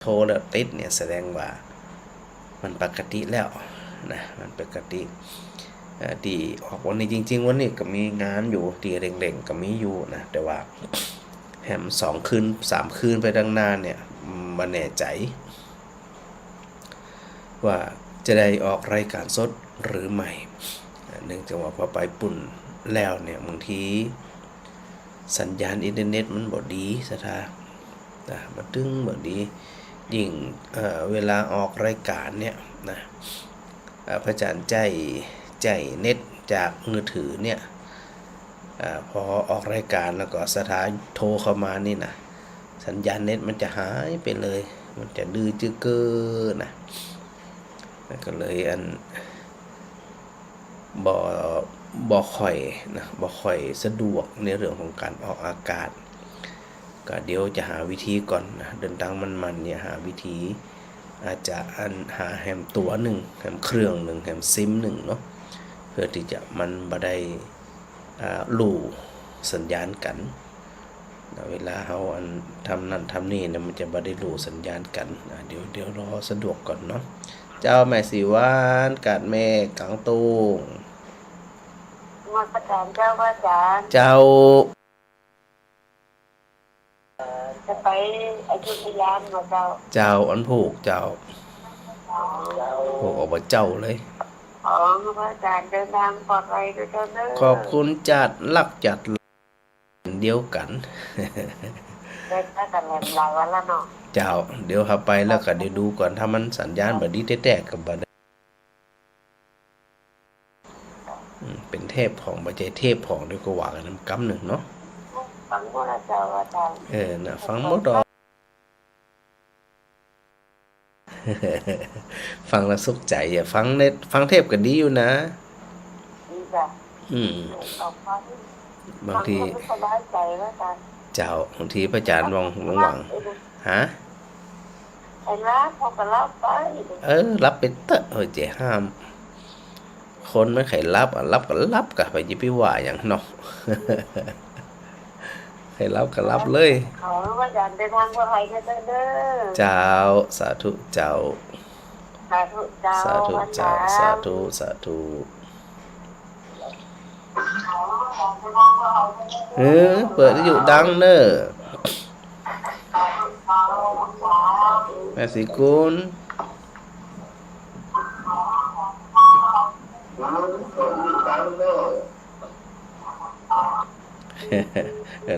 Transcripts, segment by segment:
โทรแล้วติดเนี่ยแสดงว่ามันปกติแล้วนะมันปกติที่ออกวันนี้จริงๆวันนี้ก็มีงานอยู่ที่เร่งๆก็มีอยู่นะแต่ว่าแฮม2 คืน 3 คืนไปดังหน้าเนี่ยมาแน่ใจว่าจะได้ออกรายการสดหรือไม่เนื่องจากว่าพอไปปุ่นแล้วเนี่ยบางทีสัญญาณอินเทอร์เน็ตมันบ่ดีสถามันตึงบ่ดียิ่งเวลาออกรายการเนี่ยนะพระอาจารย์ใจเน็ตจากมือถือเนี่ยพอออกรายการแล้วก็สถานโทรเข้ามานี่นะสัญญาณเน็ตมันจะหายไปเลยมันจะดื้อจื้อเก้อนะก็เลยบ่ค่อยนะบ่ค่อยสะดวกในเรื่องของการออกอากาศก็เดี๋ยวจะหาวิธีก่อนนะเดินทางมันเนี่ยหาวิธีอาจจะหาแฮมตัวหนึ่งแฮมเครื่องหนึ่งแฮมซิมหนึ่งเนาะเพื่อที่จะมันบ่ได้ลู่สัญญาณกันเวลาเขาทำนั่นทำนี่เนี่ยมันจะบ่ได้ลู่สัญญาณกันเดี๋ยวรอสะดวกก่อนเนาะเจ้าแม่สีวานกาดแม่กังตูงมาประจานเจ้าว่าจานเจ้าจะไปอยุธยามาเจ้าอันผูกเจ้าผูกออกมาเจ้าเลยพระอาจารย์เดินทางปลอดภัยด้วยเจ้าเด้อขอบคุณจัดลักจัดเดียวกันได้กันหลายวันแล้วเนาะเจ้าเดี๋ยวเข้าไปแล้วก็เดี๋ยวดูก่อนถ้ามันสัญญาณบ่ดีแท้ๆก็บ่ได้เป็นเทพของบ่ใจเทพของเดี๋ยวก็ว่ากันนำกำหนึ่งเนาะฟังหมดแล้วเจ้าอาจารย์น่ะฟังหมดดอกฟังแล้วสุขใจอย่าฟังเน็ตฟังเทพก็ดีอยู่นะดีจ้ะบางทีสบายใจแล้วกันเจ้าบางทีพระอาจารย์หวังฮะไอ้รับพอก็รับไปรับไปเตอะเจ๊ห้ามคนไม่ใครรับรับก็รับกะไปยิบไปว่าอย่างเนาะใครรับก็รับเลยขอพระอาจารย์เดินทางปลอดภัยเด้อเจ้าสาธุเจ้าสาธุเจ้าสาธุเจ้าสาธุสาธุเปิดอยู่ดังเนอะแม่สีกุล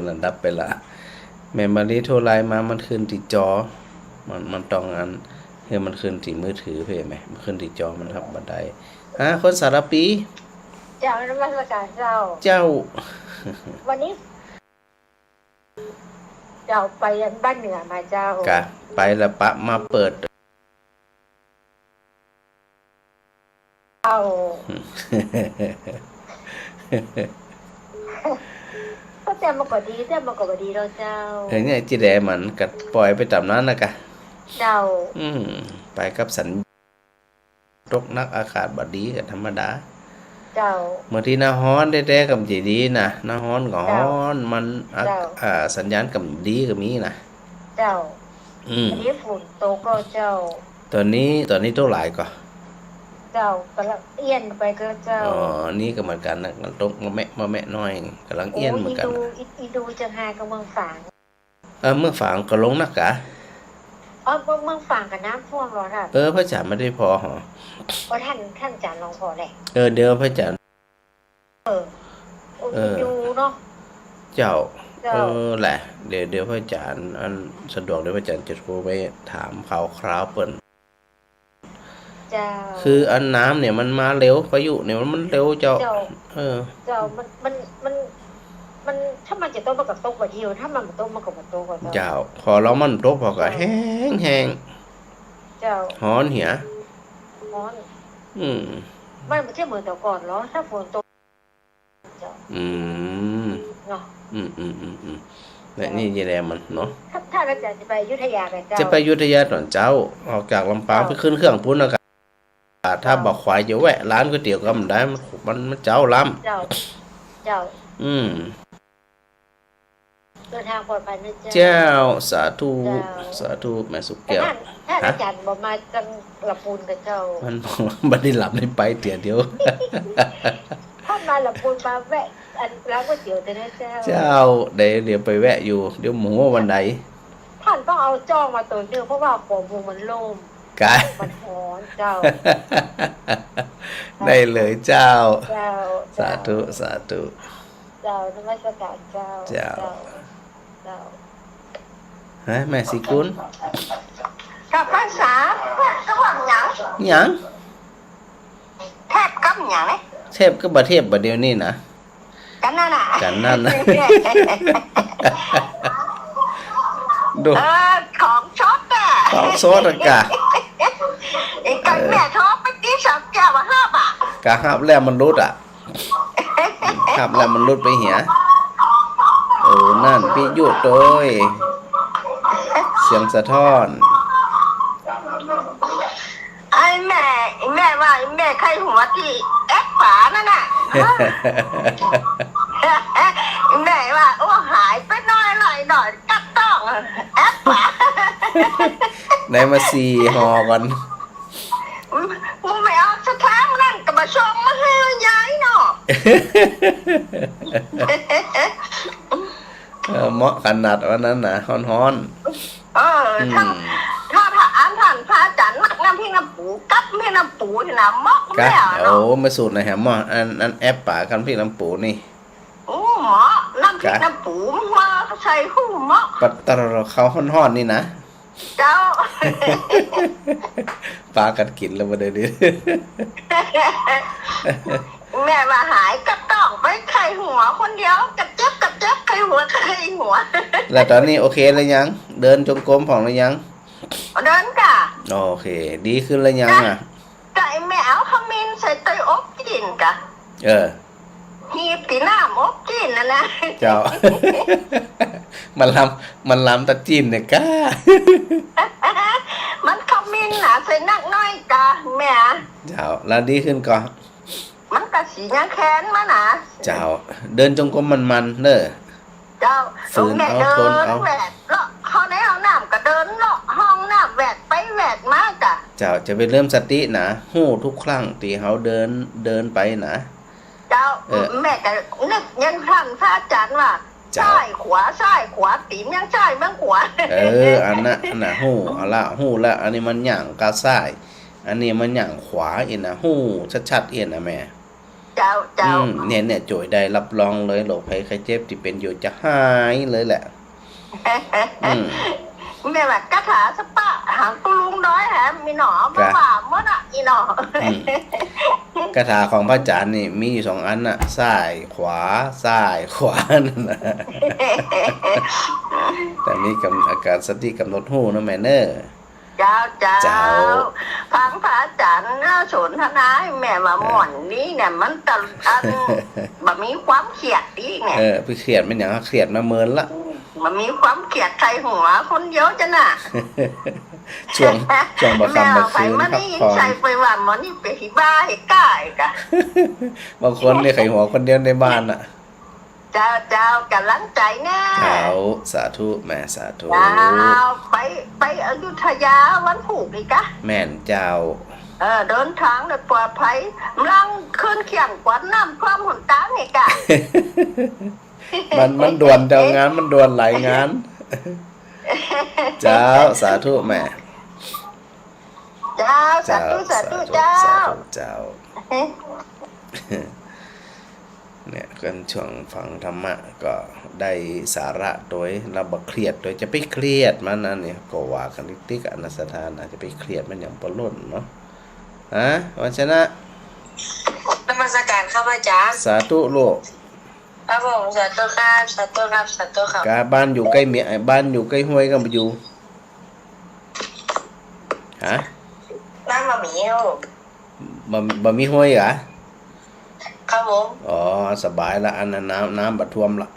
นั่นดับไปละแม่มารีโทรไลน์มามันขึ้นที่จอมันต้องมันขึ้นที่มือถือเพ่ไหมมันขึ้นที่จอมันทับบันไดคนสารปีเจ้านมัสการเจ้าวันนี้เจ้าไปบ้านเหนือมาเจ้ากะไปแล้วปะมาเปิดก็แต่มันก็ดีแล้วเจ้าเนี่ยจีแดมันกัดปล่อยไปตามนั้นนะกะเจ้าไปกับสัญตกนักอากาศบดีกับธรรมดาเจ้าเมื่อที่หน้าฮ้อนได้ๆกับจีดีนะหน้าฮ้อนก็ฮ้อนมันสัญญาณกับดีก็มีนะเจ้าอันนี้ฝนตกก็เจ้าตอนนี้ตัวหลายก็เจ้ากำลังเอี้ยนไปก็เจ้านี่ก็เหมือนกันนะมันตกมาแม่น้อยกำลังเอี้ยนเหมือนกันอีดูจะหากับเมืองฝางเมืองฝางก็ลงนักกะเมืองฝางกับน้ำท่วมหรอครับพระอาจารย์ไม่ได้พอหรอท่านอาจารย์ลองพอแหละเดี๋ยวพระอาจารย์ดูเนาะเจ้าแหละเดี๋ยวพระอาจารย์สะดวกเดี๋ยวพระอาจารย์จะโทรไปถามข่าวคราวเปิ้นคือน้ำเนี่ยมันมาเร็วพายุเนี่ยมันเร็วเจ้ามันถ้ามันจะโตมันก็โตกว่าเดียวถ้ามันโตมันก็บ่โตกว่าเจ้าพอเรามันโตพอก็แห้งเจ้าฮ้อนเหี่ยฮ้อนมันไม่ใช่เหมือนแต่ก่อนหรอถ้าฝนตกเจ้าเนาะและนี่ยีแรมันเนาะถ้าเราจะไปอยุธยากันเจ้าจะไปอยุธยาตอนเจ้าออกจากลำปางไปขึ้นเครื่องพุ่นนะครับถ้าบอกควายจะแวะร้านก๋วยเตี๋ยวก็มันได้มันเจ้าล้ำเจ้า เดินทางปลอดภัยนะเจ้า เจ้าสาธุ เจ้า สาธุแม่สุ แต่ แก้ว ท่านอาจารย์บอกมาจังหลับปูนกับเจ้า มันบ่ได้หลับได้ไปเดี๋ยว ท่านมาหลับปูนมาแวะอันร้านก๋วยเตี๋ยวแต่นะเจ้า เจ้าเดี๋ยวไปแวะอยู่เดี๋ยวหมูวันใด ท่านต้องเอาจ้องมาตัวเดียวเพราะว่าหัวมุมมันโล่ง กาย มันร้อนเจ้า ได้เลยเจ้า เจ้า สาธุสาธุ เจ้านมัสการเจ้า เจ้า เจ้า ฮะแม่สิคุณ กับภาษาแพทย์ก็ว่าหยัง หยัง แพทย์กับหยังเนี่ย เทพก็บ่เทพบ่เดี๋ยวนี้นะ กันนั่นน่ะ กันนั่นนะ ดู ของช็อตอ่ะ ของโซดอะกะ ไอ้กันแม่ท้องไปตีสามแก้วมา5 บาท กะหับแล้วมันรุดอ่ะหับแล้วมันรุดไปเหียนั่นพี่ยุดโดยเสียงสะท้อน ไอ้แม่ว่าไอ้แม่ใครหัวที่แอปฝานั่นน่ะ แม่ว่าโอ้หายไปหน่อยกัดต้องแอปฝา ไหนมาสี่หอก่อน มึงไม่เอาสถานนั่นกับมาชมมาให้ย้ายเนาะ เหมาะขนาดวันนั้นนะฮ้อน ท่านถ้าอ่านท่านพระอาจารย์นักน้ำพี่น้ำปูกับพี่น้ำปูที่น้ำมอก กะ แม่ โอ้ เนาะ มาสูตรหน่อยแฮมหมออันแอปป่ากันพี่ลำปูนี่ โอ้หมอน้ำพี่น้ำปูมาใส่หูหมอ ปัตตะเขาฮ้อนๆนี่นะ เจ้า ปลากัดกินแล้วมาเดี๋ยวนี้ แม่ว่าหายกับต้องไปไข่หัวคนเดียวกับเจ็บไข่หัว แล้วตอนนี้โอเคแล้วยัง เดินจงกรมผ่องแล้วยัง เดินกะ โอเค ดีขึ้นแล้วยังอ่ะ ไก่แมวขมิ้นใส่เตยอบจีนกะ หีบตีน้ำอบจีนนั่นนะ เจ้า มันล้ำตะจีนเนี่ยก้า มันขมิ้นหนาใส่นักน้อยกะแม่ เจ้าแล้วดีขึ้นก่อน มันกะสียังแค้นมาหนา เจ้า เดินจงกรมมันเนอะ เจ้า ฝืน แม่ เอา เดิ ทน น เอา แหวกเลาะเขาในห้องน้ำก็เดินเลาะห้องน้ำแหวกไปแหวกมากะ เจ้าจะไปเริ่มสตินะหู้ทุกครั้งตีเขาเดินไปนะ เจ้าแม่ก็นึกยังท่านพระอาจารย์ว่า เจ้า ซ้ายขวาตีนยังซ้ายบ้างขวา อันน่ะหู้เอาละหู้ละอันนี้มันหย่างกาซ้าย อันนี้มันหย่างขวาเอ็นนะหู้ชัดๆเอ็นนะแม่ เจ้า เนี่ยโจยได้รับรองเลยโรคภัยไข้เจ็บที่เป็นอยู่จะหายเลยแหละ แม่แบบกระถาสปะหางตุลุงน้อยแฮมมีหนอมาว่าเมื่อน่ะอีหนอก ระถาของพระอาจารย์นี่มีอยู่2 อันน่ะซ้ายขวาซ้ายขวานั่นนะ แต่มีอาการสติกำหนดหู้นะแม่เนอ เจ้าฟังพระอาจารย์สนทนาให้แม่มาหม่อนนี่เนี่ยมันตะอันแบบมีความเครียดดีเนี่ย พี่เครียดมันอย่างเครียดมาเมินละ มันมีความเครียดใส่หัวคนเดียวจ้ะน่ะ ช่วงบักคำบัก ไป คืน มา พัก นี่ ผ่อน ใส่ไปว่ามันนี่ไปที่บ้าให้ก้ายกะ บางคนเนี่ยไขหัวคนเดียวในบ้านอ่ะ เจ้ากำลังใจแน่ เขาสาธุแม่สาธุ เจ้าไปอยุธยาวันผูกอีกะ แม่นเจ้า เดินทางโดยปลอดภัยลังขึ้นเขียงกวาดน้ำความหนตางอีกะ มันด่วนเจ้างานมันด่วนหลายงาน เจ้าสาธุแม่ เจ้าสาธุเจ้า เจ้าเนี่ยกันช่วงฟังธรรมะก็ได้สาระโดยเราบักเครียดโดยจะไปเครียดมันนั่นเนี่ยก็ว่ากันติ๊กอนัสถานอาจจะไปเครียดมันอย่างปล้นเนาะวันชนะ นมัสการครับอาจารย์ สาธุลูก ครับผมสาธุครับ กาบ้านอยู่ใกล้เมียบ้านอยู่ใกล้ห้วยก็มาอยู่ฮะ นั่งมาหมีครับผม บ่มีห้วยเหรอ ครับผม อ๋อสบายละอันนั้นน้ำบัดท่วมละ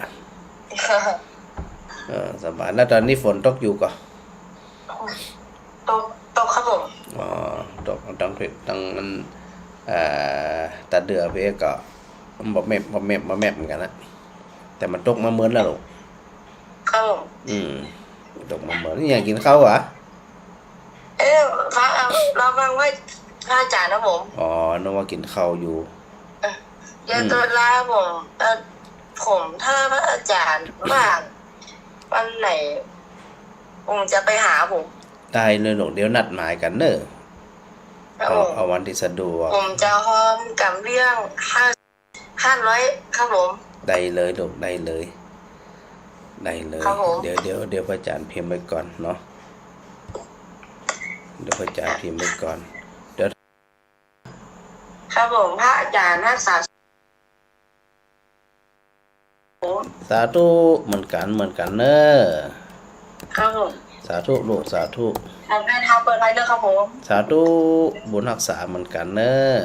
สบายแล้วตอนนี้ฝนตกอยู่ก็ ตกครับผม อ๋อตกตั้งมันตาเดือเพก็บ่แม่บเหมือนกันนะแต่มันตกมาเหมือนแล้วลูก ค อืมตกมาเหมือนนี่อยากกินข้าวเหรอ พระเราฟังว่าพระอาจารย์นะผม อ๋อนึกว่ากินข้าวอยู่ เดี๋ยวตัวลาผมผมถ้าพระอาจารย์ว่างวันไหนผมจะไปหาผม ได้เลยหลงเดี๋ยวนัดหมายกันเนอะ ครับ เอาวันที่สะดวก ผมจะพร้อมกับเรื่อง500ครับผม ได้เลยหลงได้เลย ได้เลย ครับผม เดี๋ยวพระอาจารย์พิมพ์ไว้ก่อนเนาะเดี๋ยวพระอาจารย์พิมพ์ไว้ก่อน ครับผมพระอาจารย์รักษา สาธุเหมือนกันเนอะ ครับผม สาธุลูกสาธุ ทำได้ทำเปิดไรเด้อครับผม สาธุบุญรักษาเหมือนกันเนอะ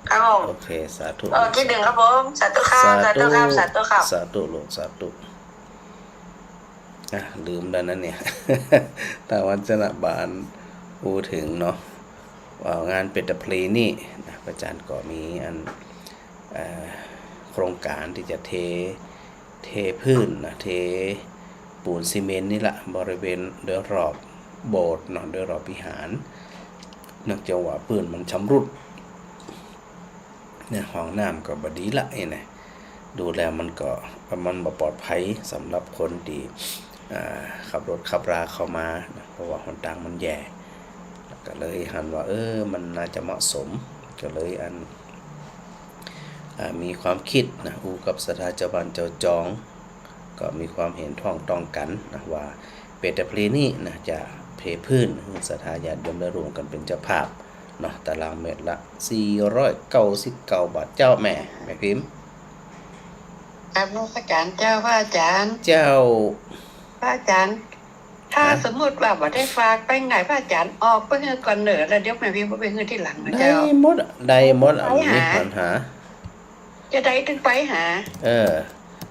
ครับผม โอเคสาธุ คิดถึงครับผมสาธุครับสาธุครับสาธุครับ สาธุลูกสาธุลืมแล้วนะเนี่ย แต่วัจนบาลพูดถึงเนาะว่างานเป็ดเพลนี่นะพระอาจารย์ก็มีอันโครงการที่จะเทพื้นนะเทปูนซีเมนต์นี่แหละบริเวณโดยรอบโบสถ์เนาะโดยรอบวิหารเนื่องจากว่าพื้นมันชำรุดเนี่ยห้องน้ำก็บดีละไอ้เนี่ยดูแล้วมันบ่ปลอดภัยสำหรับคนที่ขับรถขับราเข้ามานะเพราะว่าหนทางมันแย่ก็เลยหันว่ามันน่าจะเหมาะสมก็เลยมีความคิดนะอูกับสถาเจ้าบ้านเจ้าจองก็มีความเห็นท้องต้องกันนะว่าเป็ดเพลนี่นะจะเพพื้นสถาญาติโยมได้รวมกันเป็นเจ้าภาพเนาะตารางเมตรละ499 บาทเจ้าแม่พิมพ์ ครับพระอาจารย์เจ้าพระอาจารย์ เจ้า พระอาจารย์ ถ้าสมมติว่าบ่ได้ฝากไปไงพระอาจารย์ออกไปเฮือก่อนเหนือแล้วเดี๋ยวแม่พิมพ์ไปเฮือที่หลังนะ ได้ เจ้า หมดมีปัญหา จะได้ถึงไปหา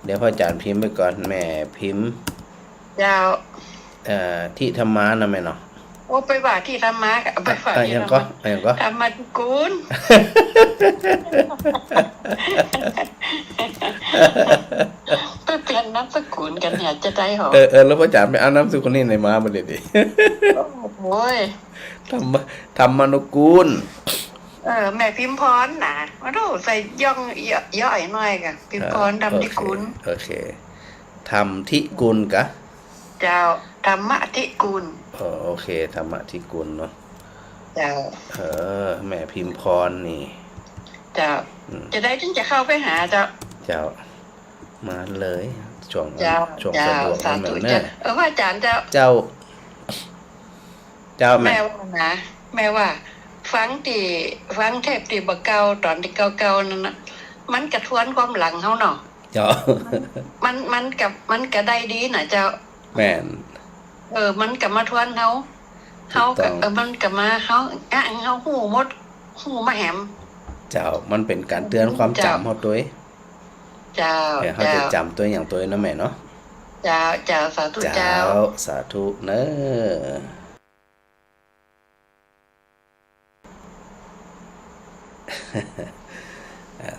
เดี๋ยวพ่ออาจารย์พิมพ์ไปก่อนแม่พิมพ์ เจ้า ที่ธรรมานะแม่เนาะ ว่าไปว่าที่ธรรมะกับไปว่าที่ ยัง ธรร ก็ มะ ยังก็ ธรรมกุลไปเปลี่ยนนามสกุลกันเนี่ยจะได้หรอ แล้วพ่ออาจารย์ไปเอาน้ำสุคนนี้ในมาบ่ได้ดิ โอ้ย ธรรมนุกูล แม่พิมพรนะมาดูใส่ย่อยหน่อยกันพิมพรดำที่กุล โอเคธรรมทิกุลกะ เจ้าธรรมะทิกุล โอเคธรรมทิกุลเนาะ เจ้า แม่พิมพรนี่ เจ้าจะได้ถึงจะเข้าไปหาเจ้า เจ้ามาเลยช่วง เจ้า สะดวก สา ให้ ธุ แม่ เจ้า เนอะ ว่าอาจารย์เจ้า เจ้าแม่ แม่ว่านะแม่ว่าฟังเทปตีบ่เก่าตอนที่เก่าๆนั่นน่ะมันกระทวนความหลังเฮาเนาะ เจ้า มันก็ได้ดีน่ะเจ้า แม่น มันก็มาทวนเฮา ถูกต้อง ก็มันก็มาเฮาเฮาหูหมดหูมาแหม เจ้ามันเป็นการเตือนความจำเฮาตัว เจ้า เฮาจะจำตัวอย่างตัวเนาะแม่เนาะ เจ้าสาธุเจ้า สาธุเนอะ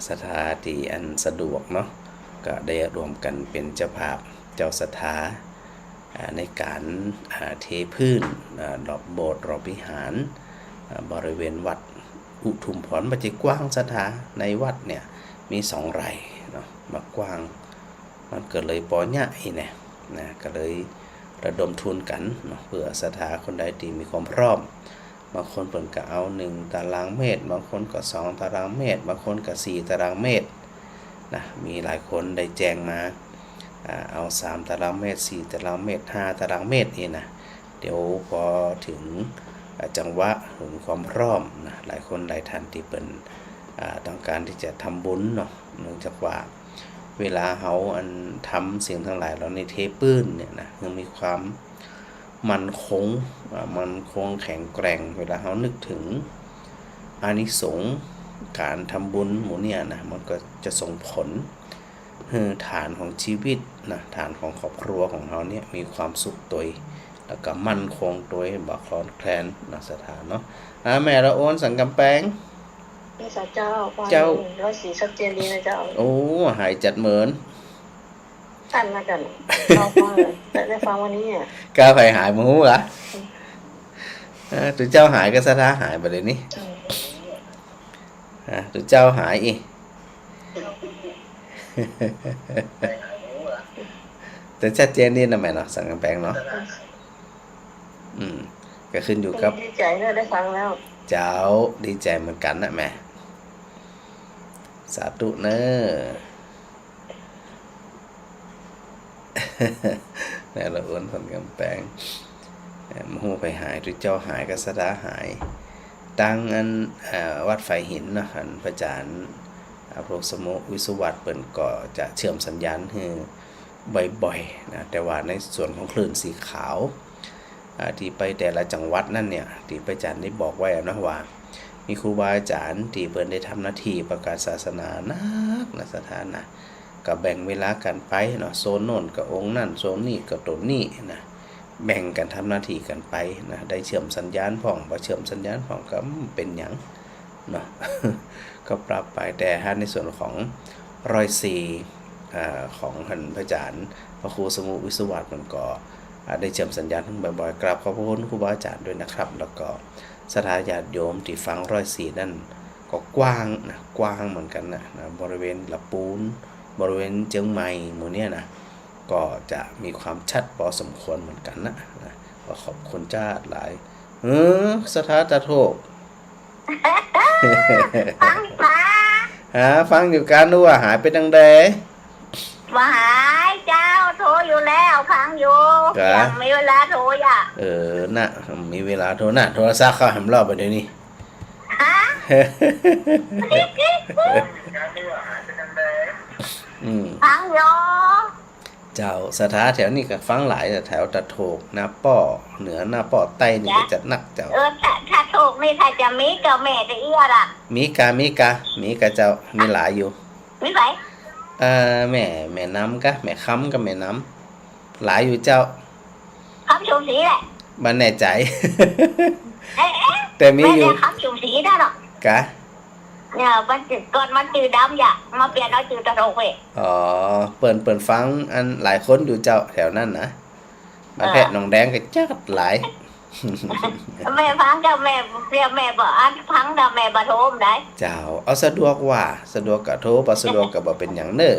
สถาที่อันสะดวกเนาะก็ได้รวมกันเป็นเจ้าภาพเจ้าสถาในการเทพื้นรอบโบสถ์รอบวิหารบริเวณวัดอุทุมพรปัจจิกว้างสถาในวัดเนี่ยมี2 ไร่เนาะมากว้างมันก็เลยปอใหญ่เนี่ยนะก็เลยระดมทุนกันเนาะเพื่อสถาคนใดที่มีความพร้อมบางคนเพิ่นก็เอา1 ตารางเมตรบางคนก็2 ตารางเมตรบางคนก็4 ตารางเมตรนะมีหลายคนได้แจ้งมาเอา3 ตารางเมตร4 ตารางเมตร5 ตารางเมตรนี่นะเดี๋ยวพอถึงจังหวะถึงความพร้อมนะหลายคนหลายท่านที่เป็นต้องการที่จะทำบุญเนาะเนื่องจากว่าเวลาเขาทำสิ่งทั้งหลายเราในเทปื้นเนี่ยนะมันมีความมันคงแข็งแกร่งเวลาเขานึกถึงอานิสงส์การทำบุญหมู่เนี่ยนะมันก็จะส่งผลฐานของชีวิตนะฐานของครอบครัวของเขาเนี่ยมีความสุขตัวแล้วก็มั่นคงตัวบ่คลอนแคลนนะสถานเนาะแม่ละโอนสังกำแพง นี่สาเจ้า เจ้า ร้อยสีชัดเจนดีนะเจ้า โอ้หายจัดเหมือน กันนะกันเราฟังเลยได้ฟังวันนี้อ่ะ ก้าวไผหายบ่ฮู้เหรอตัวเจ้าหายก็สถาหายไปเลยนี่ตัวเจ้าหายอีแต่ชัดเจนนี่นะแม่เนาะสังกำแพงเนาะก็ขึ้นอยู่กับ ดีใจเนี่ยได้ฟังแล้ว เจ้าดีใจเหมือนกันนะแม่สาธุเนอะแล้วเราอ้วนสังกำแพงมหูไปหายตัวเจ้าหายก็สถาหายตั้งอันวัดไฟหินเนาะอันพระอาจารย์พระสมุวิสุวัตเปิ่นก็จะเชื่อมสัญญาณให้บ่อยๆนะแต่ว่าในส่วนของคลื่นสีขาวที่ไปแต่ละจังหวัดนั่นเนี่ยที่พระอาจารย์ได้บอกไว้นะว่ามีครูบาอาจารย์ที่เปิ่นได้ทำหน้าที่ประกาศศาสนานักนะสถานะก็แบ่งเวลากันไปเนาะโซนโน่นกับองค์นั่นโซนนี้กับตัวนี้นะแบ่งกันทำหน้าที่กันไปนะได้เชื่อมสัญญาณพ่องบ่เชื่อมสัญญาณพ่องก็เป็นหยังเนาะ ก็ปรับไปแต่ถ้าในส่วนของ104ของท่านพระอาจารย์พระครูสมุวิสุวัตมันก็ได้เชื่อมสัญญาณทั้งบ่อยๆกราบขอบพระคุณครูบาอาจารย์ด้วยนะครับแล้วก็ศรัทธาญาติโยมที่ฟัง104นั่นก็กว้างนะกว้างเหมือนกันนะบริเวณละปูนบริเวณเจียงใหม่หมู่เนี้ยนะก็จะมีความชัดพอสมควรเหมือนกันนะก็ขอบคุณจ้าหลายสถาตะโทษ ฟังฟ้า ฟังอยู่การดูว่าหายไปดังใด มาหายเจ้าโทรอยู่แล้วฟังอยู่ยังมีเวลาโทรอ่ะน่ะมีเวลาโทรนะโทรศัพท์เข้าแหมรอบไปเดี๋ยวนี้ ฮะ ฟังอยู่ เจ้าสถาแถวนี้ก็ฟังหลายแถวตะโถกนาป้อเหนือนาป้อใต้นี่ก็จะนักเจ้าถ้าถูกนี่ถ้าจะมีกับแม่จะเอี้ยล่ะมีกาเจ้ามีหลายอยู่มีไหมแม่น้ำกะแม่ค้ำกับแม่น้ำหลายอยู่เจ้าคำชูสีแหละบ้านแน่ใจ แต่มีอยู่คำชูสีได้หรอกะเนี่ยมันจืดก่อนมันจืดดำอย่ามาเปลี่ยนเอาจืดตะโถกเว้ยเปิดฟังอันหลายคนอยู่เจ้าแถวนั้นนะมาแพะน้องแดงก็จัดหลายแม่ฟังกับแม่เรียกแม่บอกอันฟังกับแม่บะโทมได้เจ้าเอาสะดวกว่าสะดวกกับโทรบ่สะดวกกับบ่เป็นหยังเด้อ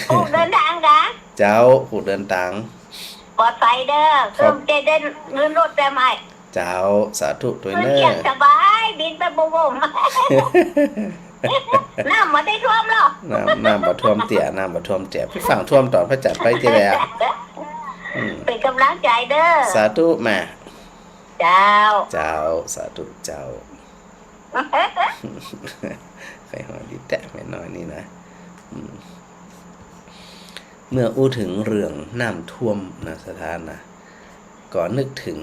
ผู้เดินทางกะเจ้าผู้เดินทางปลอดภัยเด้อเครื่องเดินเงินรถแต่ไม่เจ้าสาธุด้วยเด้อสบายบินไปบุ่มน้ำมาได้ท่วมหรอน้ำบ่ท่วมเตี่ยน้ำบ่ท่วมแจ่พี่ฝั่งท่วมตอนพระจันทร์ไปเจแล้วเป็นกำลังใจเด้อสาธุแม่เจ้าสาธุเจ้าใครหอดีแตะไม่น้อยนี่นะเมื่ออู้ถึงเรื่องน้ำท่วมนะสถานนะก็นึกถึง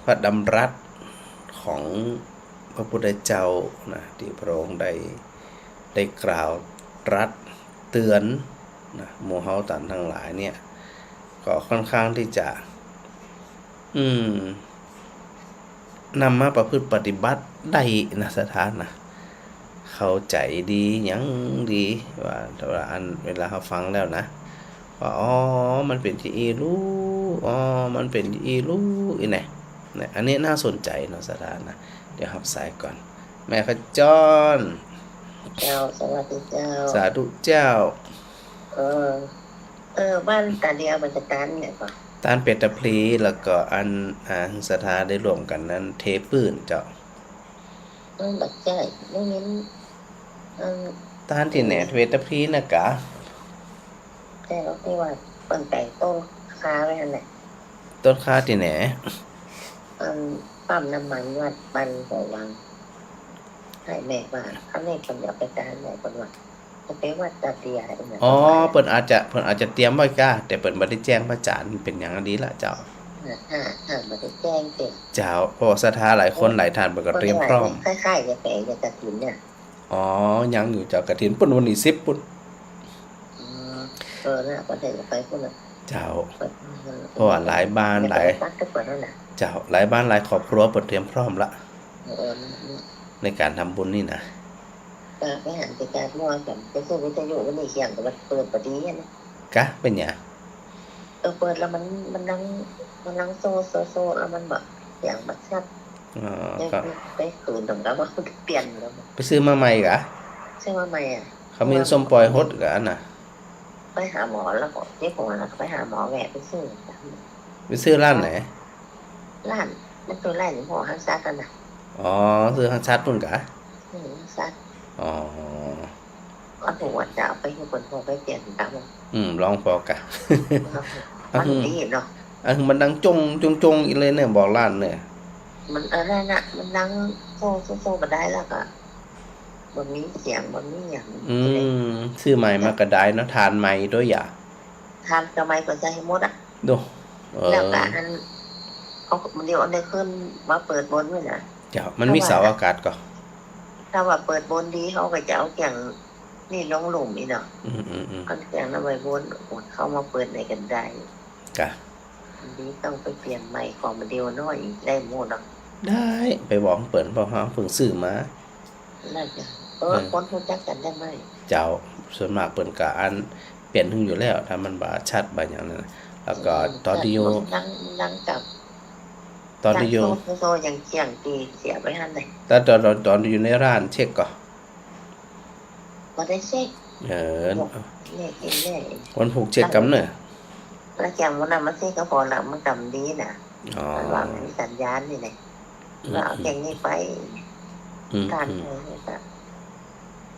พระดำรัสของพระพุทธเจ้านะที่พระองค์ได้กล่าวตรัสเตือนนะหมู่เฮาท่านทั้งหลายเนี่ยก็ค่อนข้างที่จะนำมาประพฤติปฏิบัติได้นะสถานนะเข้าใจดียังดีว่าเวลาเขาฟังแล้วนะว่ามันเป็นที่อีรู้มันเป็นอีรู้อีไหนอันนี้น่าสนใจเนาะสถานนะเดี๋ยวรับสายก่อนแม่ขจรเจ้าสวัสดีเจ้าสาธุเจ้าบ้านตาเดียวมันจะตันเนี่ยก่อนตานเป็ดตะพลีแล้วก็อันสถาได้รวมกันนั้นเทปื้นเจ้าบักใช่ไม่เห็นตานที่ไหนเทตะพลีนะกะแต่เราที่ว่าต้นแต่ต้นค้าไว้นั่นแหละต้นค้าที่ไหนปั๊มน้ำมันวัดบันหัววังให้แม่ว่าเขาแม่คนเดียวไปตานแม่คนว่าจะไปวัดตาเดียเพิ่นอาจจะเตรียมไว้ก้าแต่เพิ่นบ่ได้แจ้งพระอาจารย์เป็นหยังดีล่ะเจ้าบ่ได้แจ้งเจ้าเพราะศรัทธาหลายคนหลายท่านเพิ่นก็เตรียมพร้อมคล้ายๆจะแปจะกฐินเนี่ยยังอยู่เจ้ากฐินปุ่นวันที่10ปุ่นน่ะบ่ได้ไปพุ่นน่ะเจ้าเพราะว่าหลายบ้านหลายเจ้าหลายบ้านหลายครอบครัวเปิดเตรียมพร้อมละในการทำบุญนี่นะ ก็ไปหันไปการมั่วกับไปซื้อวิทยุวันนี้เขียงกับเปิดปดีนะ กะเป็นหยัง เปิดแล้วมันนั่งโซแล้วมันแบบอย่างแบบชัด อ๋อ ได้ ก็ ไปคืนตรงนั้นว่าเปลี่ยนแล้ว ไปซื้อมาใหม่กะ ใช่ว่าไม่อ่ะ เขามีส้มปล่อยฮดกะอันน่ะ ไปหาหมอแล้วก็เจ๊ผมแล้วก็ไปหาหมอแหวะไปซื้อ ไปซื้อร้านไหน ร้านมันตัวแรกหมอฮันซัดกันนะ อ๋อซื้อทางชัดพุ่นกะ ซัด อ๋อ ก็ถูกว่าจะเอาไปให้คนพอไปเปลี่ยนตาม ลองพอกะ มันดีเนาะ มันดังจงอีเลยเนี่ยบอกร้านเนี่ย มันอะไรนะมันนั่งโซมาได้แล้วก็มันมีเสียงมันมีอย่าง ซื้อใหม่มากระได้เนาะทานใหม่ด้วยอย่า ทานทำไมก็จะให้หมดอ่ะ ดูแล้วก็อันเขาเดี๋ยวได้ขึ้นมาเปิดบนด้วยนะ เจ้ามันมีเสาอากาศก็ ถ้าว่าเปิดบนดีเขาก็จะเอาอย่างนี่ลงหลุมนี่เนาะ เอาอย่างนั้นไว้บนเขามาเปิดในกันได้ กะ อันนี้ต้องไปเปลี่ยนใหม่ของมันเดียวน้อยได้หมดเนาะ ได้ไปบอกเปิดเพราะเพิ่งซื้อมา น่าจะคนรู้จักกันได้ไหม เจ้าส่วนมากเปิดกะอันเปลี่ยนถึงอยู่แล้วถ้ามันบ่ชัดบ่อย่างนั้นแล้วก็ตอนที่อยู่ นั่งกับ ตอนที่อยู่ โซอย่างเชียงตีเสียไปหันเลย แต่ตอนที่อยู่ในร้านเช็คก่อน ก็ได้เช็ค เออ เลข วันผูกเช็คกำเนอะ แล้วแกมันน่ะมันเช็คก็พอละมันกำดีน่ะ อ๋อ มันวางมีสัญญาณนี่ไงแล้วเอาอย่างนี้ไปการเลยก็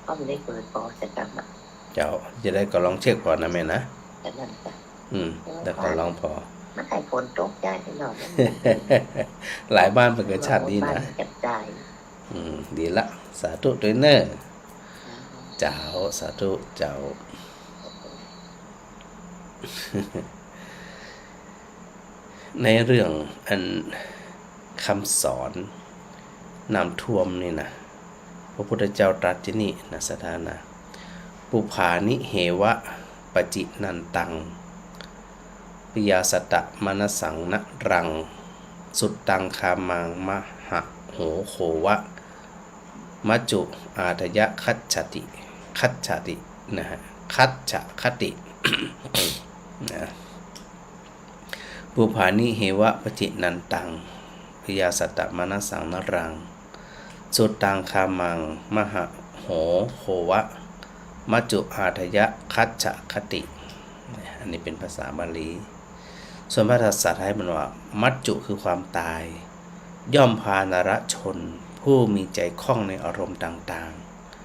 ก็ไม่ได้เปิดพอจะกำอ่ะ เจ้าจะได้ก็ลองเช็คพอนะแม่นะ แต่นั่นก็ แล้วก็ลองพอ มันให้ฝนตกได้ไปหน่อย หลายบ้านเป็นกระชัดดีนะ กระจาย ดีละสาธุด้วยเนอะเจ้าสาธุเจ้า ในเรื่องอันคำสอนน้ำท่วมนี่นะพระพุทธเจ้าตรัสที่นี่นะสถานะปุภานิเหวะปจินันตังปิยาสตะมนสังนะรังสุดตังคามังมหะโหโควะมัจจุอาทยะคัจฉตินะฮะคัจฉคติ นะปุภานิเหวะปจินันตังปิยาสตะมนสังนรังสุดตังคามังมหะโหโควะมัจจุอาทยะคัจฉคติอันนี้เป็นภาษาบาลีส่วนภาษาไทยมันว่ามัจจุคือความตายย่อมพานรชนผู้มีใจคล่องในอารมณ์ต่าง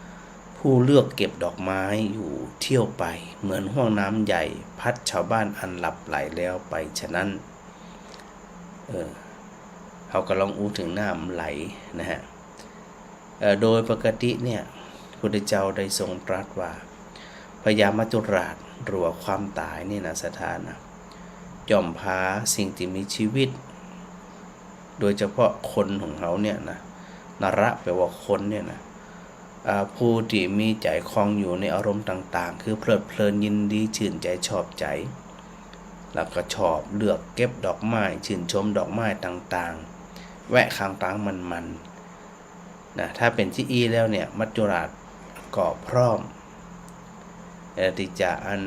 ๆผู้เลือกเก็บดอกไม้อยู่เที่ยวไปเหมือนห้วงน้ำใหญ่พัดชาวบ้านอันหลับไหลแล้วไปฉะนั้นเขาก็ลองอู้ถึงน้ำไหลนะฮะโดยปกติเนี่ยพระพุทธเจ้าได้ทรงตรัสว่าพยามัจจุราชหรือว่าความตายนี่นะสถานะย่อมพาสิ่งที่มีชีวิตโดยเฉพาะคนของเขาเนี่ยนะนระแปลว่าคนเนี่ยนะผู้ที่มีใจคลองอยู่ในอารมณ์ต่างๆคือเพลิดเพลินยินดีชื่นใจชอบใจแล้วก็ชอบเลือกเก็บดอกไม้ชื่นชมดอกไม้ต่างๆแวะข้างตางมันนะถ้าเป็นที่อีแล้วเนี่ยมัจจุราชก็พร้อมที่จะอัน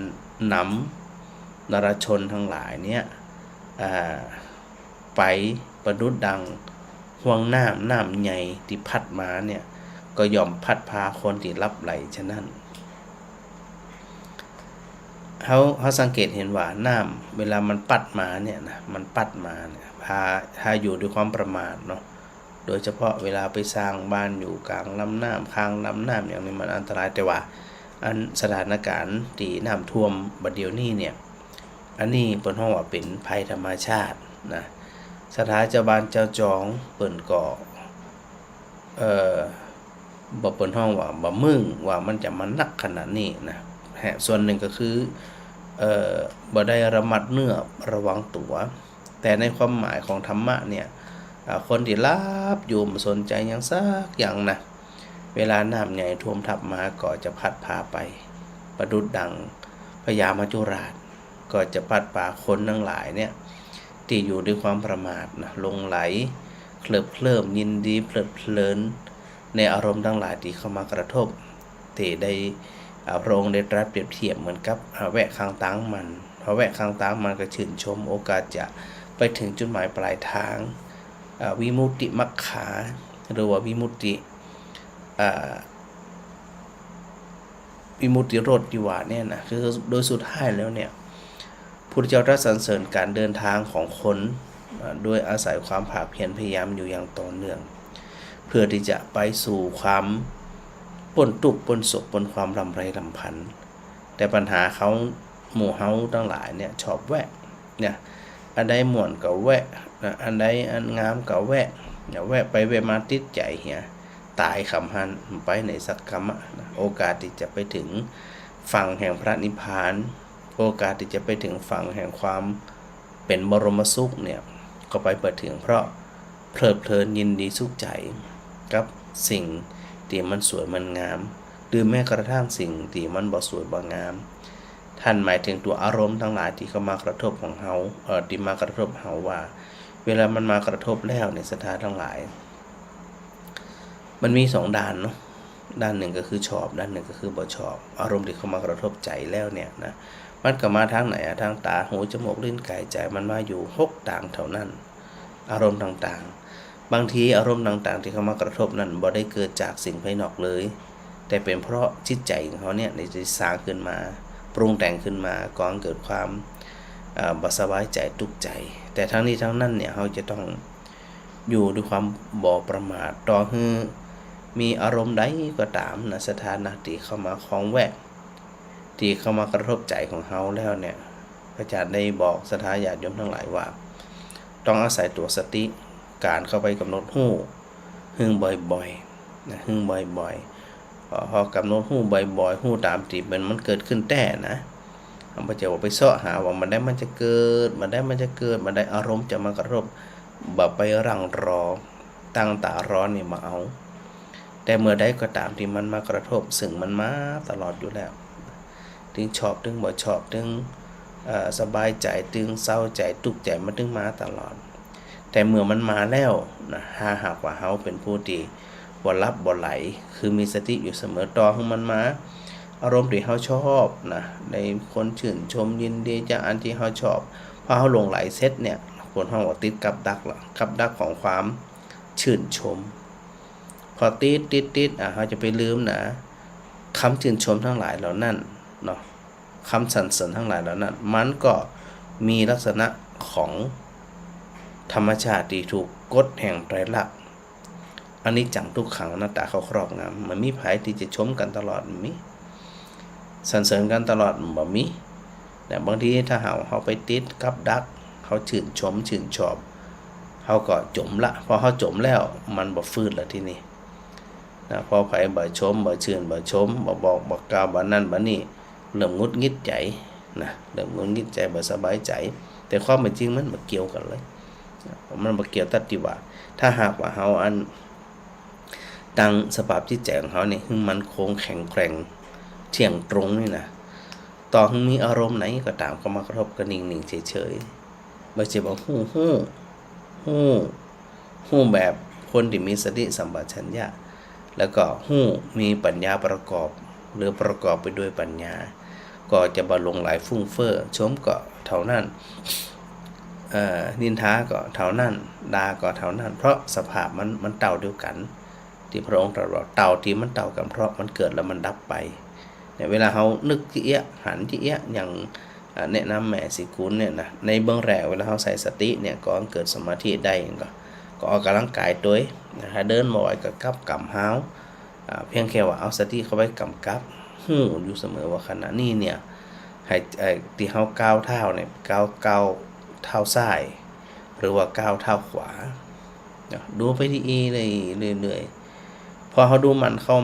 นำนรชนทั้งหลายเนี่ยไปประดุจดังห่วงน้ำใหญ่ที่พัดมาเนี่ยก็ยอมพัดพาคนที่รับไหลฉะนั้นเขาสังเกตเห็นว่าน้ำเวลามันปัดมาเนี่ยนะมันปัดมาเนี่ยพาอยู่ด้วยความประมาทเนาะโดยเฉพาะเวลาไปสร้างบ้านอยู่กลางลำน้ำข้างลำน้ำอย่างนี้มันอันตรายแต่ว่าอันสถานการณ์ที่น้ำท่วมบัดเดี๋ยวนี้เนี่ยอันนี้เปิ้นฮ้องว่าเป็นภัยธรรมชาตินะสถานเจ้าบ้านเจ้าจองเปิ้นก็บ่เปิ้นฮ้องว่าบ่มึงว่ามันจะมานักขนาดนี้นะส่วนหนึ่งก็คือบ่ได้ระมัดระวังตัวแต่ในความหมายของธรรมะเนี่ยคนที่รับอยู่บ่สนใจหยังสักอย่างนะเวลาน้ำใหญ่ท่วมทับมาก็จะพัดพาไปประดุจดังพญามัจจุราชก็จะพัดพาคนทั้งหลายเนี่ยที่อยู่ด้วยความประมาทนะลงไหลเคลิบยินดีเพลิดเพลินในอารมณ์ทั้งหลายที่เข้ามากระทบ เตได้พระองค์ได้ตรัสเปรียบเทียบเหมือนกับแวะข้างตั้งมันพอแวะข้างตั้งมันก็ชื่นชมโอกาสจะไปถึงจุดหมายปลายทางวิมุตติมัคคาหรือว่าวิมุตติโรจน์ที่ว่าเนี่ยนะคือโดยสุดท้ายแล้วเนี่ยพุทธเจ้าตรัสสรรเสริญการเดินทางของคนด้วยอาศัยความภาคเพียรพยายามอยู่อย่างต่อเนื่องเพื่อที่จะไปสู่ความพ้นทุกข์พ้นโศกพ้นความรำไรรำพันแต่ปัญหาเขาหมู่เฮาทั้งหลายเนี่ยชอบแวะเนี่ยอันใดม่วนก็แวะอันใดอันงามก็แวะแวะไปแวะมาติดใจเหียตายคำหันไปในสักกรรมโอกาสที่จะไปถึงฝั่งแห่งพระนิพพานโอกาสที่จะไปถึงฝั่งแห่งความเป็นบรมสุขเนี่ยก็ไปเปิดถึงเพราะเพลิดเพลินยินดีสุขใจกับสิ่งที่มันสวยมันงามหรือแม้กระทั่งสิ่งที่มันบ่สวยบ่งามท่านหมายถึงตัวอารมณ์ทั้งหลายที่เข้ามากระทบของเฮาที่มากระทบเฮาว่าเวลามันมากระทบแล้วในสถานทั้งหลายมันมี2ด้านเนาะด้านหนึ่งก็คือชอบด้านหนึ่งก็คือบ่ชอบอารมณ์ที่เข้ามากระทบใจแล้วเนี่ยนะมันก็มาทางไหนทางตาหูจมูกลิ้นกายใจมันมาอยู่6ทางเท่านั้นอารมณ์ต่างๆบางทีอารมณ์ต่างๆที่เข้ามากระทบนั้นบ่ได้เกิดจากสิ่งภายนอกเลยแต่เป็นเพราะจิตใจของเขาเนี่ยได้สร้างขึ้นมาปรุงแต่งขึ้นมาก่อเกิดความบ่สบายใจทุกข์ใจแต่ทั้งนี้ทั้งนั้นเนี่ยเขาจะต้องอยู่ด้วยความบ่ประมาทต่อให้มีอารมณ์ใดก็ตามนะสถานะที่เข้ามาคล้องแวะที่เข้ามากระทบใจของเขาแล้วเนี่ยพระอาจารย์ได้บอกศรัทธาญาติโยมทั้งหลายว่าต้องอาศัยตัวสติการเข้าไปกำหนดหู้หึ่งบ่อยๆนะหึ่งบ่อยๆพอกำหนดหู้บ่อยๆหู้ตามที่มันเกิดขึ้นแต่นะพระเจ้าว่าไปเสาะหาว่ามันจะเกิดมันได้อารมณ์จะมากระทบบ่ไปรังรอตั้งตารอนี่มาเอาแต่เมื่อใดก็ตามที่มันมากระทบซึ่งมันมาตลอดอยู่แล้วถึงชอบถึงบ่ชอบถึงสบายใจถึงเศร้าใจทุกข์ใจมันถึงมาตลอดแต่เมื่อมันมาแล้วนะหากว่าเฮาเป็นผู้ที่บ่รับบ่ไหลคือมีสติอยู่เสมอต่อของมันมาอารมณ์ที่เฮาชอบนะในคนชื่นชมยินดีจากอันที่เฮาชอบพอเฮาหลงไหลเสร็จเนี่ยคนเฮาติดกับดักของความชื่นชมพอติดเขาจะไปลืมนะคำชื่นชมทั้งหลายเหล่านั้นเนาะคำสรรเสริญทั้งหลายเหล่านั้นมันก็มีลักษณะของธรรมชาติที่ถูกกฎแห่งไตรลักษณ์อันนี้จังทุกขังหน้าตาเขาครอบงำมันมีไผที่จะชมกันตลอดมีสรรเสริญกันตลอดบ่มีแต่บางทีถ้าเขาไปติดกับดักเขาชื่นชอบเขาก็จมละพอเขาจมแล้วมันบ่ฟื้นละทีนี้นะพอไผบ่ชมบ่ชื่นบ่ชมบ่บอกบ่กล่าวบ่นั่นบ่นี่เริ่มงุดงิดใจนะเริ่มงุดงิดใจบ่สบายใจแต่ความเป็นจริงมันบ่เกี่ยวกันเลยมันบ่เกี่ยวตัดที่ว่าถ้าหากว่าเฮาตั้งสภาพจิตใจของเฮานี่คือมันคงแข็งแกร่งเที่ยงตรงนี่นะต่อให้มีอารมณ์ไหนก็ตามเข้ามากระทบก็นิ่งๆเฉยๆบ่ใช่ว่าฮู้แบบคนที่มีสติสัมปชัญญะแล้วก็ฮู้มีปัญญาประกอบหรือประกอบไปด้วยปัญญาก็จะบ่หลงไหลฟุ้งเฟ้อชมก็เท่านั้นนินทาก็เท่านั้นด่าก็เท่านั้นเพราะสภาพมันเต่าเดียวกันที่พระองค์ตรัสว่าเต่าที่มันเต่ากันเพราะมันเกิดแล้วมันดับไปเนี่ยเวลาเฮานึกจิเอียหันจิเอียอย่างแนะนำแม่สิกุลเนี่ยนะในเบื้องแรกเวลาเฮาใส่สติเนี่ยก็เกิดสมาธิได้ก็ออกกำลังกายตัวนะฮะเดินบ่อยก็กำเฮาเพียงแค่ว่าเอาสติเข้าไปกำกับหู้อยู่เสมอว่าขณะนี้เนี่ยให้ที่เฮาก้าวเท้าเนี่ยก้าวเท้าซ้ายหรือว่าก้าวเท้าขวาดูไปที่เลยเรื่อยๆพอเฮาดูมันเข้า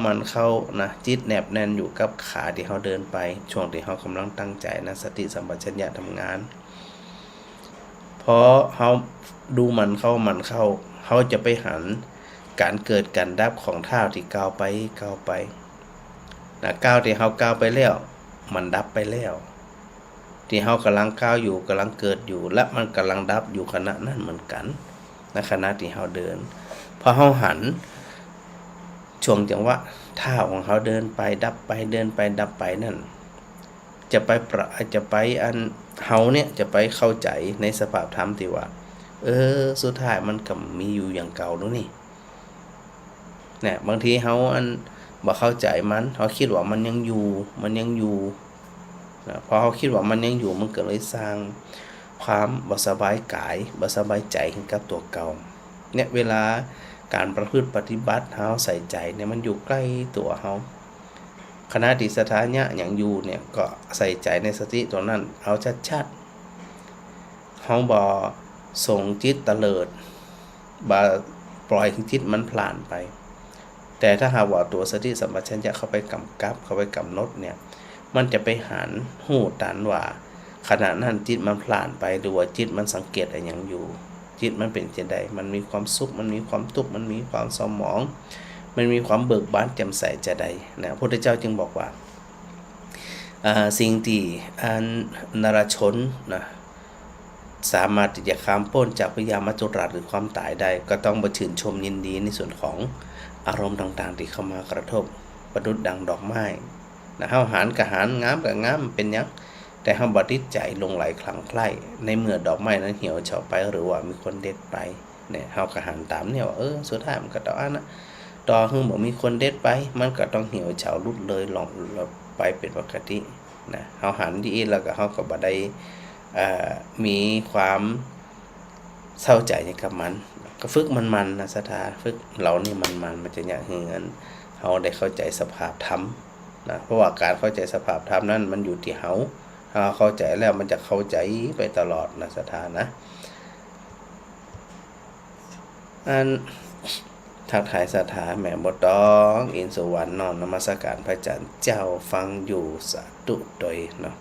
นะจิตแนบแน่นอยู่กับขาที่เฮาเดินไปช่วงที่เฮากำลังตั้งใจนะสติสัมปชัญญะทำงานพอเฮาดูมันเข้าเฮาจะไปหันการเกิดการดับของเท้าที่ก้าวไปนะก้าวที่เฮาก้าวไปแล้วมันดับไปแล้วที่เฮากำลังก้าวอยู่กำลังเกิดอยู่และมันกำลังดับอยู่ขณะนั้นเหมือนกันในขณะที่เฮาเดินพอเฮาหัน ช่วงจังหวะเท้าของเขาเดินไปดับไปเดินไปดับไปนั่นจะไปอันเฮาเนี่ยจะไปเข้าใจในสภาพธรรมที่ว่าสุดท้ายมันก็มีอยู่อย่างเก่าแล้วนี่เนี่ยบางทีเฮาอันบ่เข้าใจมันเขาคิดว่ามันยังอยู่นะพอเขาคิดว่ามันยังอยู่มันก็เลยสร้างความบ่สบายกายบ่สบายใจให้กับตัวเก่าเนี่ยเวลาการประพฤติปฏิบัติเฮาใส่ใจเนี่ยมันอยู่ใกล้ตัวเฮาขณะที่สถานะอย่างอยู่เนี่ยก็ใส่ใจในสติตัวนั้นเอาชัดๆเฮาบ่ส่งจิตตะเลิดบ่ปล่อยให้จิตมันพล่านไปแต่ถ้าหากว่าตัวสติสัมปชัญญะเข้าไปกำกับเข้าไปกำหนดเนี่ยมันจะไปหันหูตันว่าขณะนั้นจิตมันพล่านไปหรือว่าจิตมันสังเกตอะไรอย่างอยู่จิตมันเป็นจังใดมันมีความสุขมันมีความทุกข์มันมีความเศร้าหมองมันมีความเบิกบานแจ่มใสจังใดนะพระพุทธเจ้าจึงบอกว่าสิ่งที่นรชนนะสามารถที่จะข้ามพ้นจากพยามัจจุราชหรือความตายได้ก็ต้องมาชื่นชมยินดีในส่วนของอารมณ์ต่างๆที่เข้ามากระทบประดุจดังดอกไม้นะเฮาหารกับหารงามกับงามเป็นหยังแต่เฮาบ่ติดใจลงไหลคลั่งไคล้ในเมื่อดอกไม้นั้นเหี่ยวเฉาไปหรือว่ามีคนเด็ดไปเนี่ยเฮาก็หันตามเนี่ยว่าสุดท้ายมันก็ต้องอันนะต่อบ่มีคนเด็ดไปมันก็ต้องเหี่ยวเฉาลุดเลยลองไปเป็นปกตินะเฮาหันดีแล้วก็เฮาก็บ่ได้มีความเศร้าใจในกับมันก็ฝึกมันนะสถาฝึกเรานี่มันจะอย่างเงินเฮาได้เข้าใจสภาพธรรมนะเพราะว่าการเข้าใจสภาพธรรมนั้นมันอยู่ที่เฮาถ้าเข้าใจแล้วมันจะเข้าใจไปตลอดนะสถานะอันทักทายสถาแม่บ่ต้องอินสุวรรณนมัสการพระอาจารย์เจ้าฟังอยู่สาธุโดยเนาะ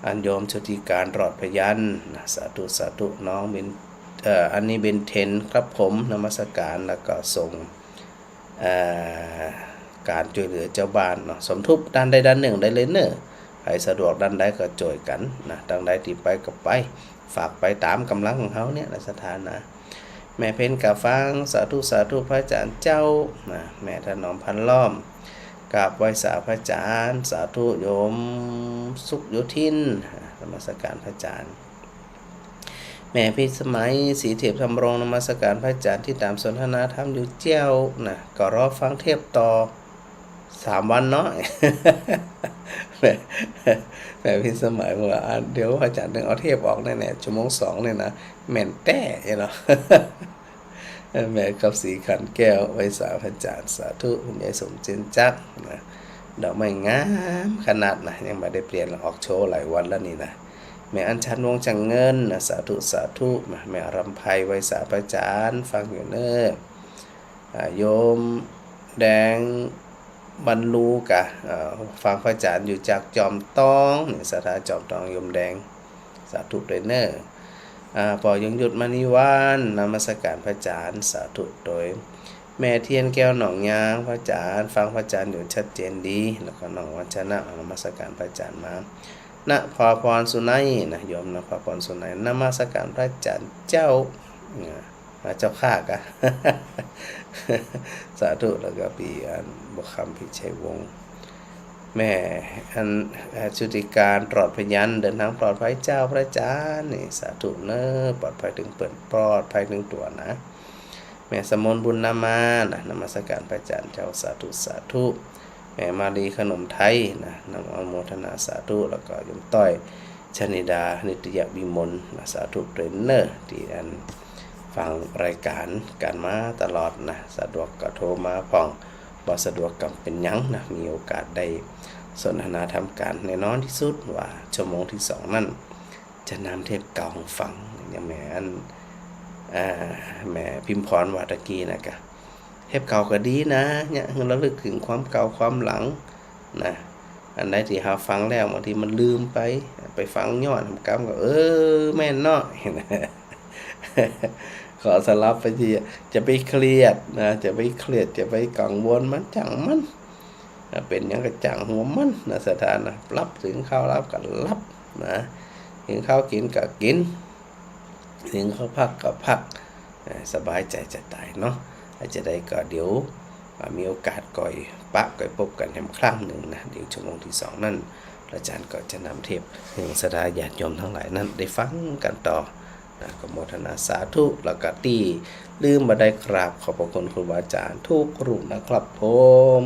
อันโยมชุติการรอดพยัญนะสาธุน้องเป็นอันนี้เป็นเทนครับผมนมัสการแล้วก็ส่งการช่วยเหลือเจ้าบ้านเนาะสมทบด้านใดด้านหนึ่งได้เลยเนอะใครสะดวกด้านใดก็จ่วยกันนะด้านใดที่ไปก็ไปฝากไปตามกำลังของเขาเนี่ยนะสถานะแม่เพ็ญกับฟังสาธุพระอาจารย์เจ้านะแม่ถนอมพันล้อมกราบไหว้สาพระอาจารย์สาธุโยมสุขโยธินนมัสการพระอาจารย์แม่พิสมัยสีเทพธรรมรงนมัสการพระอาจารย์ที่ตามสนทนาธรรมอยู่เจ้านะก็รอฟังเทปต่อ3 วันเนาะ แม่พิสมัยบอกว่าเดี๋ยวพระอาจารย์ถึงเอาเทปออกแน่ๆชั่วโมง2เนี่ยนะแม่นแต้เนาะ แม่กับสีขันแก้วไว้สาพระอาจารย์สาธุคุณยายสมเจนจักนะดอกไม้งามขนาดนะยังไม่ได้เปลี่ยนออกโชว์หลายวันแล้วนี่นะแม่อัญชันวงจังเงินนะสาธุแม่รำไพไว้สาพระอาจารย์ฟังอยู่เนอะโยมแดงบรรลูกะฟังพระอาจารย์อยู่จากจอมตองนี่สถาจอมตองโยมแดงสาธุด้วยเนอะปอยังหยุดมณีวานนมัสการพระอาจารย์สาธุโดยแม่เทียนแก้วหนองยางพระอาจารย์ฟังพระอาจารย์อยู่ชัดเจนดีแล้วก็น้องวัชนะนมัสการพระอาจารย์มาณพรพรสุนัยนะโยมณพรพรสุนัยนมัสการพระอาจารย์เจ้าเจ้าข้ากะ สาธุแล้วก็ปีบุคคำพิชัยวงศ์แม่ชุติการปลอดพยัญเดินทางปลอดภัยเจ้าพระอาจารย์นี่สาธุเนอะปลอดภัยถึงเปิดปลอดภัยถึงตัวนะแม่สมนบุญนามานะนมัสการพระอาจารย์เจ้าสาธุแม่มาลีขนมไทยนะนำอนุโมทนาสาธุแล้วก็ยมต้อยชนิดานิตยบิมลนะสาธุเทรนเนอร์ที่ฟังรายการกันมาตลอดนะสะดวกก็โทรมาพ่องบ่สะดวกก็เป็นหยังนะมีโอกาสได้สนทนาทำการแน่นอนที่สุดว่าชั่วโมงที่2นั่นจะนำเทปเก่าฟังอย่างแม่แม่พิมพรวาตะกี้นะกะเทปเก่าก็ดีนะเนี่ยระลึกถึงความเก่าความหลังนะอันใดที่หาฟังแล้วบางทีมันลืมไปฟังย้อนทำกรรมก็แม่นเนาะ ขอสลับไปทีจะไปเครียดนะจะไปเครียดจะไปกังวลมันจังมันเป็นอย่างกระจังหัวมันนะสถานนะรับถึงข้าวรับกันรับนะถึงข้าวกินก็กินถึงข้าวพักก็พักสบายใจจะตายเนาะอาจจะได้ก็เดี๋ยว มีโอกาสก่อยปะก่อยพบกันแหมครั้งหนึ่งนะเดี๋ยวชั่วโมงที่2นั่นอาจารย์ก็จะนำเทปแห่งสดาญาติโยมทั้งหลายนั้นได้ฟังกันต่อนะก็โมทนาสาธุแล้วก็ที่ลืมมาได้กราบขอบพระคุณครูบาอาจารย์ทุกรูปนะครับผม